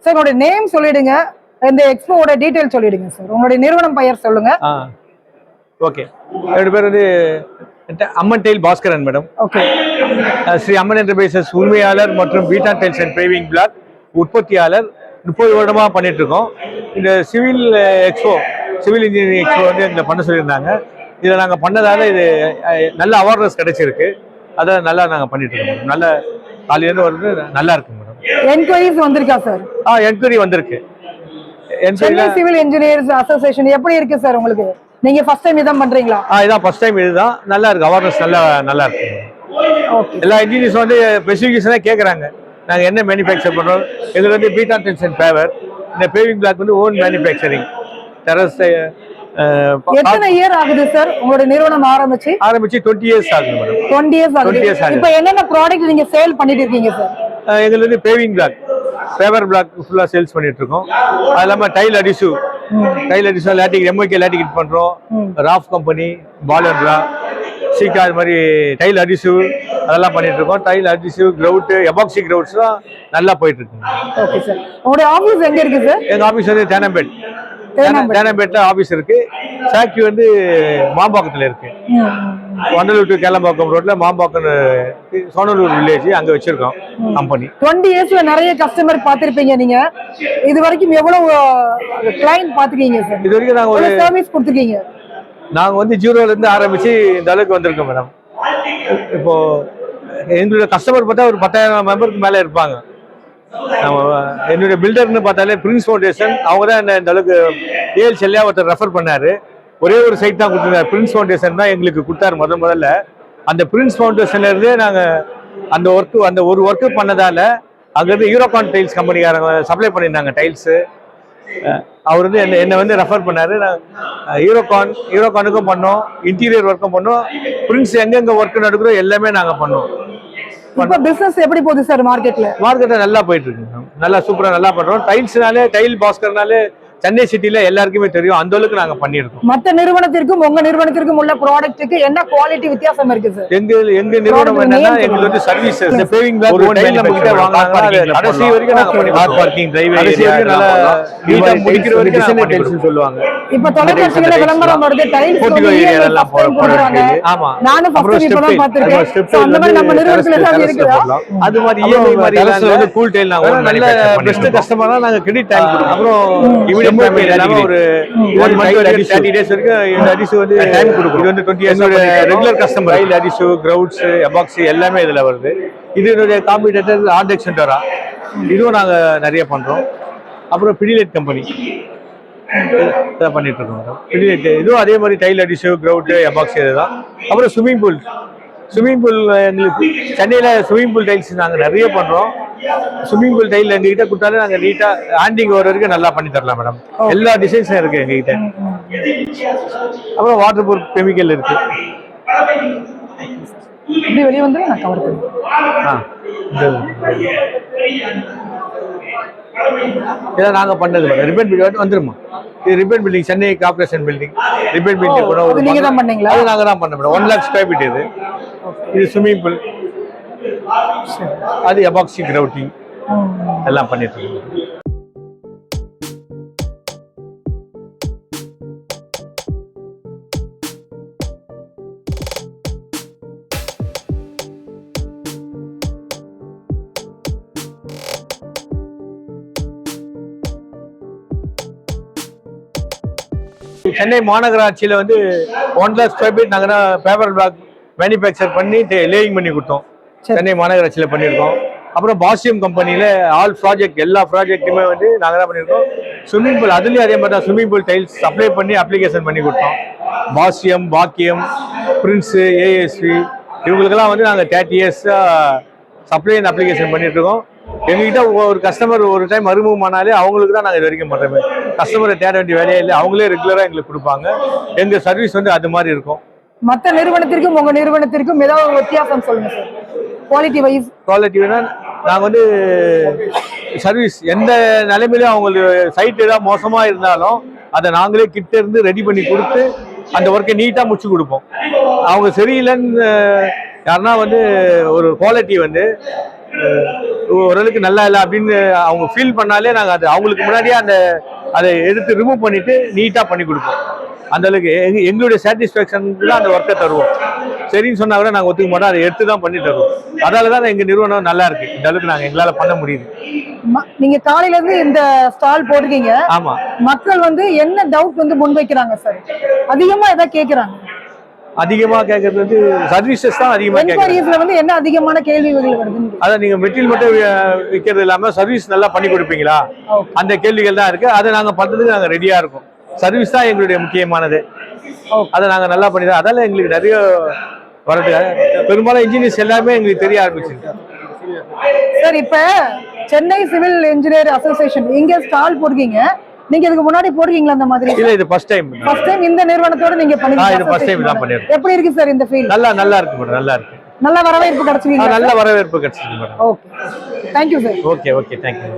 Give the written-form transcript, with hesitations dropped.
Sir உங்களுடைய name சொல்லிடுங்க, இந்த எக்ஸ்போவோட டீடைல் சொல்லிடுங்க சார். உங்களுடைய நிறுவனம் பெயர் சொல்லுங்க. ஓகே, என்னோட பேர் வந்து Amman tile Baskaran madam. Okay. Sri Amman enterprises உரிமையாளர் மற்றும் beta tiles and paving block உற்பத்தியாளர். 30 வருடமா பண்ணிட்டு இருக்கோம். இந்த civil expo, civil engineering expo வந்து எங்களை பண்ண சொல்லியிருந்தாங்க. இதில் நாங்கள் பண்ணதால இது நல்ல அவேர்னஸ் கிடைச்சிருக்கு. அதை நல்லா நாங்கள் பண்ணிட்டு இருக்கோம். நல்ல காலையிலேருந்து வந்து நல்லா இருக்கு மேடம். என்கொயரிஸ் வந்திருக்கா சார்? என்கொயரி வந்திருக்கு. சிவில் இன்ஜினியர்ஸ் அசோசியேஷன் எப்படி இருக்கு சார் உங்களுக்கு? நீங்க ஃபர்ஸ்ட் டைம் இதான் பண்றீங்களா? இதான் ஃபர்ஸ்ட் டைம். இதுதான் நல்லா இருக்கு, அவேர்னஸ் நல்லா இருக்கு. எல்லா இன்ஜினியர்ஸ் வந்து ஸ்பெசிஃபிகேஷனாக கேட்குறாங்க, நாங்கள் என்ன மேனுஃபேக்சர் பண்ணுறோம். எங்களுக்கு வந்து பீட்டா டைல்ஸ் அண்ட் பேவர், இந்த பேவிங் பிளாக் வந்து ஓன் மேனுஃபேக்சரிங். டெரஸ் எத்தனை இயர் ஆகுது சார் உங்களோட நிறுவனம் ஆரம்பிச்சு? 20 இயர்ஸ் ஆகுது மேடம். 20 இயர்ஸ் ஆகுது. இப்போ என்னென்ன ப்ராடக்ட் நீங்க சேல் பண்ணிட்டு இருக்கீங்க சார்? எங்களுக்கு வந்து பேவிங் பிளாக், பேவர் பிளாக் ஃபுல்லா சேல்ஸ் பண்ணிட்டு இருக்கோம். அது இல்லாமல் டைல் அடிசிவ், லேட்டிக் எம்ஓகே லேட்டிக் பண்றோம். ராஃப் கம்பெனி, பாலர்லா, சீக்கா, அது மாதிரி டைல் அடிசிவ் அதெல்லாம் பண்ணிட்டு இருக்கோம். டைல் அடிசிவ், கிரவுட், எபாக்சி கிரவுட்ஸ்லாம் நல்லா போயிட்டு இருக்கு. Okay sir. உங்களுடைய ஆபீஸ் எங்க இருக்கு சார்? எங்க ஆபீஸ் வந்து தேனாம்பேட்ல ஆபீஸ் இருக்கு. ஃபேக்டரி வந்து மாம்பாக்கத்துல இருக்கு. வண்டலூர் டு கேளம்பாக்கம் ரோட்ல மாம்பாக்கம், சோனலூர் வில்லேஜ், அங்க வச்சிருக்கோம் கம்பெனி. 20 இயர்ஸ்ல நிறைய கஸ்டமர் பாத்திருப்பீங்க நீங்க. இது வரைக்கும் எவ்வளவு கிளையன்ட் பாத்துக்கீங்க சார்? இது வரைக்கும் நாங்க ஒரு சர்வீஸ் கொடுத்துருக்கீங்க. நாங்க வந்து 0ல இருந்து ஆரம்பிச்சு இந்த அளவுக்கு வந்திருக்கோம் மேடம். இப்போ எங்களுடைய கஸ்டமர் பார்த்தா ஒரு 10,000 மெம்பருக்கு மேல இருப்பாங்க. என்னுடைய பில்டர்னு பார்த்தாலே பிரின்ஸ் ஃபவுண்டேஷன், அவங்க தான் இந்த அளவுக்கு ஏஎல் செல்லியா ஒருத்தர் ரெஃபர் பண்ணாரு. ஒரே ஒரு சைட் தான் கொடுத்துருந்தாரு, பிரின்ஸ் ஃபவுண்டேஷன் தான் எங்களுக்கு கொடுத்தாரு முதல்ல. அந்த பிரின்ஸ் ஃபவுண்டேஷன்ல இருந்தே நாங்க அந்த ஒரு ஒர்க்கு பண்ணதால அங்கிருந்து யூரோகான் டைல்ஸ் கம்பெனிக்காரங்க சப்ளை பண்ணியிருந்தாங்க டைல்ஸ். அவர் வந்து என்னை வந்து ரெஃபர் பண்ணாரு. யூரோகானுக்கும் பண்ணோம், இன்டீரியர் ஒர்க்கும் பண்ணோம், பிரின்ஸ் எங்கெங்க ஒர்க் நடக்கிறோம் எல்லாமே நாங்க பண்ணோம். இப்ப பிசினஸ் எப்படி போகுது சார்? மார்க்கெட்ல நல்லா போயிட்டு இருக்கு, நல்லா சூப்பரா நல்லா பண்றோம். டைல்ஸ்னாலே, டைல் பாஸ்கர்னாலே சென்னை சிட்டில எல்லாருக்குமே தெரியும். அந்த அளவுக்கு நாங்க பண்ணிருக்கோம். மற்ற நிறுவனத்திற்கும் உங்க நிறுவனத்திற்கும் உள்ள ப்ராடக்ட்டுக்கு என்ன குவாலிட்டி வித்தியாசம் இருக்கு சார்? எங்க நிறுவனம் என்னன்னா, எங்களுக்கு வந்து சர்வீஸ், இந்த பேவிங் பிளாக் ஒரு டைல் நம்ம கிட்ட வாங்குனாங்க, கடைசி வரைக்கும் நாங்க பண்ணி கார் பார்க்கிங், டிரைவே ஏரியா நல்லா நீட்டா முடிக்கிற வரைக்கும் நாங்க டைல்ஸ் சொல்லுவாங்க. இப்ப தொலைக்காட்சியில விளம்பரம் வருது, டைல்ஸ் போர்ட்டிகோ ஏரியா எல்லாம் போடுறாங்க. ஆமா, நானும் ஃபர்ஸ்ட் இப்பதான் பாத்துர்க்கேன். அந்த மாதிரி நம்ம நிறுவனத்துல தான் இருக்குதா? அது மாதிரி இஎம்ஐ மாதிரி எல்லாம் வந்து கூல் டைல் நாங்க நல்ல பெஸ்ட் கஸ்டமரா நாங்க கிரெடிட் டைல் கொடுப்போம். அப்புறம் ஒரு 30 days வரைக்கும் இந்த அடிசு வந்து டைம் கொடுக்கும். இது வந்து 20 years ரெகுலர் கஸ்டமர். டைல் அடிசு, கிரவுட்ஸ், எபாக்சி எல்லாமே இதுல வருது. இது என்னுடைய காம்படிட்டர் ஆர்டெக் சென்டரா, இதுவும் நாங்க நிறைய பண்றோம். அப்புறம் பிடிலைட் கம்பெனி இதை பண்ணிட்டு இருக்கோம். பிடிலைட் இதுவும் அதே மாதிரி டைல் அடிசு, கிரவுட், எபாக்சி இதுதான். அப்புறம் ஸ்விம்மிங் பூல் எங்களுக்கு சென்னையில ஸ்விம்மிங் பூல் டைல்ஸ் நாங்க நிறைய பண்றோம். ஸ்விம்மிங் பூல் டைல் எங்ககிட்ட கொடுத்தாலே நாங்க நீட்டா ஹேண்டிங் ஓவர் வரைக்கும் நல்லா பண்ணி தரலாம் மேடம். எல்லா டிசைன்ஸும் இருக்கு எங்ககிட்ட. அப்புறம் வாட்டர் ப்ரூஃப் கெமிக்கல் இருக்கு. வெளியே வந்து நான் கவர் பண்ணுறேன். இதான் நாங்க பண்ணது மேடம். ரிப்பன் பில்டிங் வந்துருமா? இது Ripon building, Chennai corporation building. Ripon building கூட ஒரு நீங்க தான் பண்ணீங்களா? அது நாங்க தான் பண்ணோம் மேடம். 1 lakh ஸ்கொயர் ஃபீட் இது. இது ஸ்விம்மிங் பூல், அது எபாக்சி, கிரவுட்டிங் எல்லாம் பண்ணிட்டு இருக்கோம். சென்னை மாநகராட்சியில வந்து 1 lakh ஸ்கொயர் ஃபீட் நாங்க பேப்பர் பிளாக் மேனுஃபேக்சர் பண்ணி லேயிங் பண்ணி கொடுத்தோம். சென்னை மாநகராட்சியில பண்ணியிருக்கோம். அப்புறம் பாசியம் கம்பெனியில ஆல் ப்ராஜெக்ட், எல்லா ப்ராஜெக்ட்டுமே வந்து நாங்க தான் பண்ணியிருக்கோம். ஸ்விம்மிங் பூல் அதுலயும் அதே மாதிரி தான் ஸ்விம்மிங் பூல் டைல்ஸ் சப்ளை பண்ணி அப்ளிகேஷன் பண்ணி கொடுத்தோம். பாசியம், பாக்கியம், பிரின்ஸ், ஏஎஸ்வி இவங்களுக்கெல்லாம் வந்து நாங்கள் 30 years சப்ளை அண்ட் அப்ளிகேஷன் பண்ணிட்டு இருக்கோம். எங்ககிட்ட ஒரு கஸ்டமர் ஒரு டைம் அறிமுகம் ஆனாலே அவங்களுக்கு தான் நாங்கள் இது வரைக்கும் பண்ணுறோமே. கஸ்டமரை தேட வேண்டிய வேலையே இல்லை, அவங்களே ரெகுலராக எங்களுக்கு கொடுப்பாங்க. எங்கள் சர்வீஸ் வந்து அது மாதிரி இருக்கும். மற்ற நிறுவனத்திற்கும் உங்க நிறுவனத்திற்கும் ஏதாவது வித்தியாசம் சொல்லுங்க சார். குவாலிட்டி வைஸ் நாங்கள் வந்து சர்வீஸ் எந்த நிலைமையிலும் அவங்களுக்கு சைட் ஏதாவது மோசமாக இருந்தாலும் அதை நாங்களே கிட்ட இருந்து ரெடி பண்ணி கொடுத்து அந்த ஒர்க்கை நீட்டாக முடிச்சு கொடுப்போம். அவங்க சரியில்லைன்னு யாருன்னா வந்து ஒரு குவாலிட்டி வந்து ஓரளவுக்கு நல்லா இல்லை அப்படின்னு அவங்க ஃபீல் பண்ணாலே நாங்கள் அது அவங்களுக்கு முன்னாடியே அதை எடுத்து ரிமூவ் பண்ணிட்டு நீட்டாக பண்ணி கொடுப்போம். அந்த அளவுக்கு எங்களுடைய சாட்டிஸ்ஃபேக்ஷனுக்கு தான் அந்த ஒர்க்கை தருவோம். சரின்னு சொன்னா கூட நாங்கள் ஒத்துக்க மாட்டோம், அதை எடுத்து தான் பண்ணி தருவோம். அதால தான் எங்கள் நிறுவனம் நல்லா இருக்கு, இந்த அளவுக்கு நாங்கள் எங்களால் பண்ண முடியுது. நீங்க காலையில இருந்து இந்த ஸ்டால் போட்டிருக்கீங்க. ஆமா, மக்கள் வந்து என்ன டவுட் வந்து முன்வைக்கிறாங்க சார்? அதிகமா எதாவது கேட்கறாங்க? அதிகமா கேட்கறது வந்து சர்வீசஸ் தான் அதிகமா கேட்கறாங்க. வந்து என்ன அதிகமான கேள்விகள் வருது? அதான் நீங்க மெட்டீரியல் மட்டும் விற்கிறது இல்லாம சர்வீஸ் நல்லா பண்ணி கொடுப்பீங்களா, அந்த கேள்விகள் தான் இருக்கு. அதை நாங்க பண்றதுக்கு நாங்க ரெடியா இருக்கோம். சர்வீஸ் தான் எங்களுடைய முக்கியமானது. அதை நாங்க நல்லா பண்ணி தான், அதால எங்களுக்கு நிறைய வரது. பெரும்பாலும் இன்ஜினியர்ஸ் எல்லாமே எங்களுக்கு தெரிய ஆரம்பிச்சிருக்கு. சார், இப்ப சென்னை சிவில் இன்ஜினியர் அசோசியேஷன் இங்க ஸ்டால் போடுறீங்க. நீங்க இதுக்கு முன்னாடி போடுறீங்களா அந்த மாதிரி? இல்ல, இது ஃபர்ஸ்ட் டைம். ஃபர்ஸ்ட் டைம் இந்த நிறுவனத்தோட நீங்க பண்ணிருக்கீங்க? இது ஃபர்ஸ்ட் டைம் தான் பண்ணிருக்கேன். எப்படி இருக்கு சார் இந்த ஃபீல்? நல்லா இருக்கு மேடம், நல்லா இருக்கு. நல்ல வரவேற்பு கிடைச்சிருக்கீங்க? நல்ல வரவேற்பு கிடைச்சிருக்கு madam. Okay, thank you sir. Okay, thank you.